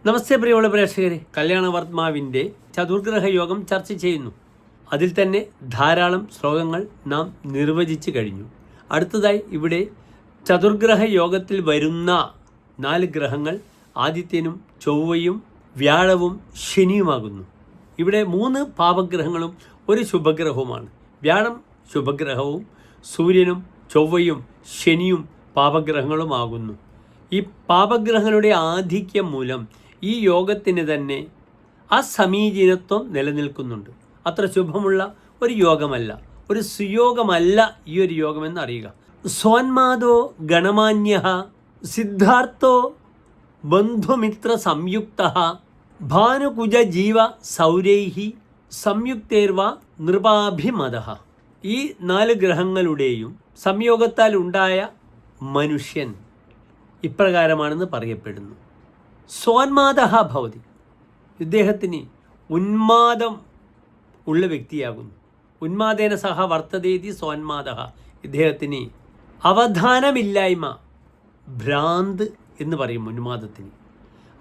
നമസ്തേ പ്രിയമുള്ള പ്രേക്ഷകരെ, കല്യാണവർമാവിൻ്റെ ചതുർഗ്രഹ യോഗം ചർച്ച ചെയ്യുന്നു. അതിൽ തന്നെ ധാരാളം ശ്ലോകങ്ങൾ നാം നിർവചിച്ച് കഴിഞ്ഞു. അടുത്തതായി ഇവിടെ ചതുർഗ്രഹ യോഗത്തിൽ വരുന്ന 4 ഗ്രഹങ്ങൾ ആദിത്യനും ചൊവ്വയും വ്യാഴവും ശനിയുമാകുന്നു. ഇവിടെ 3 പാപഗ്രഹങ്ങളും ഒരു ശുഭഗ്രഹവുമാണ്. വ്യാഴം ശുഭഗ്രഹവും സൂര്യനും ചൊവ്വയും ശനിയും പാപഗ്രഹങ്ങളുമാകുന്നു. ഈ പാപഗ്രഹങ്ങളുടെ ആധിക്യം മൂലം ഈ യോഗത്തിന് തന്നെ അസമീചീനത്വം നിലനിൽക്കുന്നുണ്ട്. അത്ര ശുഭമുള്ള ഒരു യോഗമല്ല, ഒരു സുയോഗമല്ല ഈ ഒരു യോഗമെന്ന് അറിയുക. സോന്മാദോ ഗണമാന്യഃ സിദ്ധാർത്ഥോ ബന്ധുമിത്ര സംയുക്തഃ ഭാനുകുജ ജീവ സൗരൈഹി സംയുക്തേർവ നൃപാഭിമതഃ. ഈ 4 ഗ്രഹങ്ങളുടെയും സംയോഗത്താൽ ഉണ്ടായ മനുഷ്യൻ ഇപ്രകാരമാണെന്ന് പറയപ്പെടുന്നു. സോന്മാദഃ ഭവതി, ഇദ്ദേഹത്തിന് ഉന്മാദം ഉള്ള വ്യക്തിയാകുന്നു. ഉന്മാദേന സഹ വർത്തതേതി സോന്മാദഃ. ഇദ്ദേഹത്തിന് അവധാനമില്ലായ്മ, ഭ്രാന്ത് എന്ന് പറയും ഉന്മാദത്തിന്.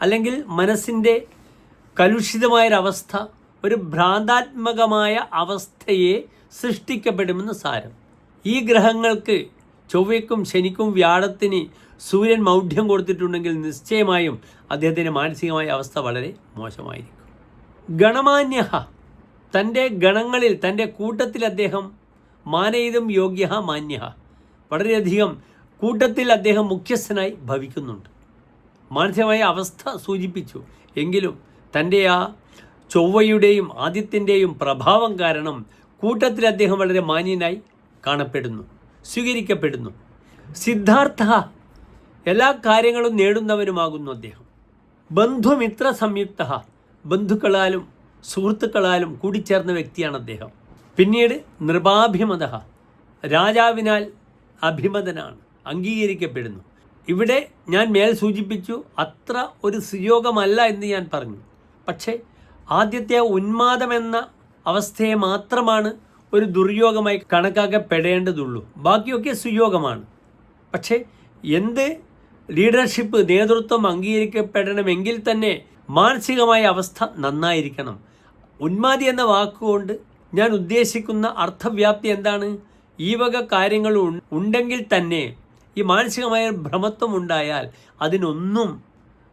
അല്ലെങ്കിൽ മനസ്സിൻ്റെ കലുഷിതമായൊരവസ്ഥ, ഒരു ഭ്രാന്താത്മകമായ അവസ്ഥയെ സൃഷ്ടിക്കപ്പെടുമെന്ന് സാരം. ഈ ഗ്രഹങ്ങൾക്ക് ചൊവ്വയ്ക്കും ശനിക്കും വ്യാഴത്തിന് സൂര്യൻ മൗഢ്യം കൊടുത്തിട്ടുണ്ടെങ്കിൽ നിശ്ചയമായും അദ്ദേഹത്തിൻ്റെ മാനസികമായ അവസ്ഥ വളരെ മോശമായിരിക്കും. ഗണമാന്യഃ, തൻ്റെ ഗണങ്ങളിൽ, തൻ്റെ കൂട്ടത്തിൽ അദ്ദേഹം മാനയിതും യോഗ്യഃ മാന്യഃ, വളരെയധികം കൂട്ടത്തിൽ അദ്ദേഹം മുഖ്യസ്ഥനായി ഭവിക്കുന്നുണ്ട്. മാനസികമായ അവസ്ഥ സൂചിപ്പിച്ചു. എങ്കിലും തൻ്റെ ആ ചൊവ്വയുടെയും ആദിത്യൻ്റെയും പ്രഭാവം കാരണം കൂട്ടത്തിൽ അദ്ദേഹം വളരെ മാന്യനായി കാണപ്പെടുന്നു, സ്വീകരിക്കപ്പെടുന്നു. സിദ്ധാർത്ഥ, എല്ലാ കാര്യങ്ങളും നേടുന്നവനുമാകുന്നു അദ്ദേഹം. ബന്ധുമിത്ര സംയുക്ത, ബന്ധുക്കളാലും സുഹൃത്തുക്കളാലും കൂടിച്ചേർന്ന വ്യക്തിയാണ് അദ്ദേഹം. പിന്നീട് നൃപാഭിമത, രാജാവിനാൽ അഭിമതനാണ്, അംഗീകരിക്കപ്പെടുന്നു. ഇവിടെ ഞാൻ മേൽ സൂചിപ്പിച്ചു, അത്ര ഒരു സുയോഗമല്ല എന്ന് ഞാൻ പറഞ്ഞു. പക്ഷേ ആദ്യത്തെ ഉന്മാദമെന്ന അവസ്ഥയെ മാത്രമാണ് ഒരു ദുർയോഗമായി കണക്കാക്കപ്പെടേണ്ടതുള്ളൂ. ബാക്കിയൊക്കെ സുയോഗമാണ്. പക്ഷേ എന്ത് ലീഡർഷിപ്പ്, നേതൃത്വം അംഗീകരിക്കപ്പെടണമെങ്കിൽ തന്നെ മാനസികമായ അവസ്ഥ നന്നായിരിക്കണം. ഉന്മാദി എന്ന വാക്കുകൊണ്ട് ഞാൻ ഉദ്ദേശിക്കുന്ന അർത്ഥവ്യാപ്തി എന്താണ്? ഈ വക കാര്യങ്ങൾ ഉണ്ടെങ്കിൽ തന്നെ ഈ മാനസികമായ ഭ്രമത്വം ഉണ്ടായാൽ അതിനൊന്നും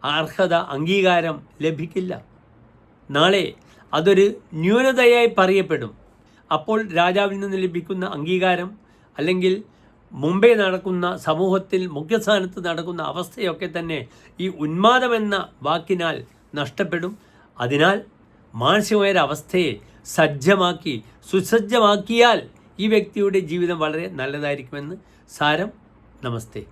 അർഹത, അംഗീകാരം ലഭിക്കില്ല. നാളെ അതൊരു ന്യൂനതയായി പറയപ്പെടും. അപ്പോൾ രാജാവിൽ നിന്ന് ലഭിക്കുന്ന അംഗീകാരം, അല്ലെങ്കിൽ മുമ്പേ നടക്കുന്ന സമൂഹത്തിൽ മുഖ്യസ്ഥാനത്ത് നടക്കുന്ന അവസ്ഥയൊക്കെ തന്നെ ഈ ഉന്മാദമെന്ന വാക്കിനാൽ നഷ്ടപ്പെടും. അതിനാൽ മാനസികമായൊരവസ്ഥയെ സജ്ജമാക്കി, സുസജ്ജമാക്കിയാൽ ഈ വ്യക്തിയുടെ ജീവിതം വളരെ നല്ലതായിരിക്കുമെന്ന് സാരം. നമസ്തേ.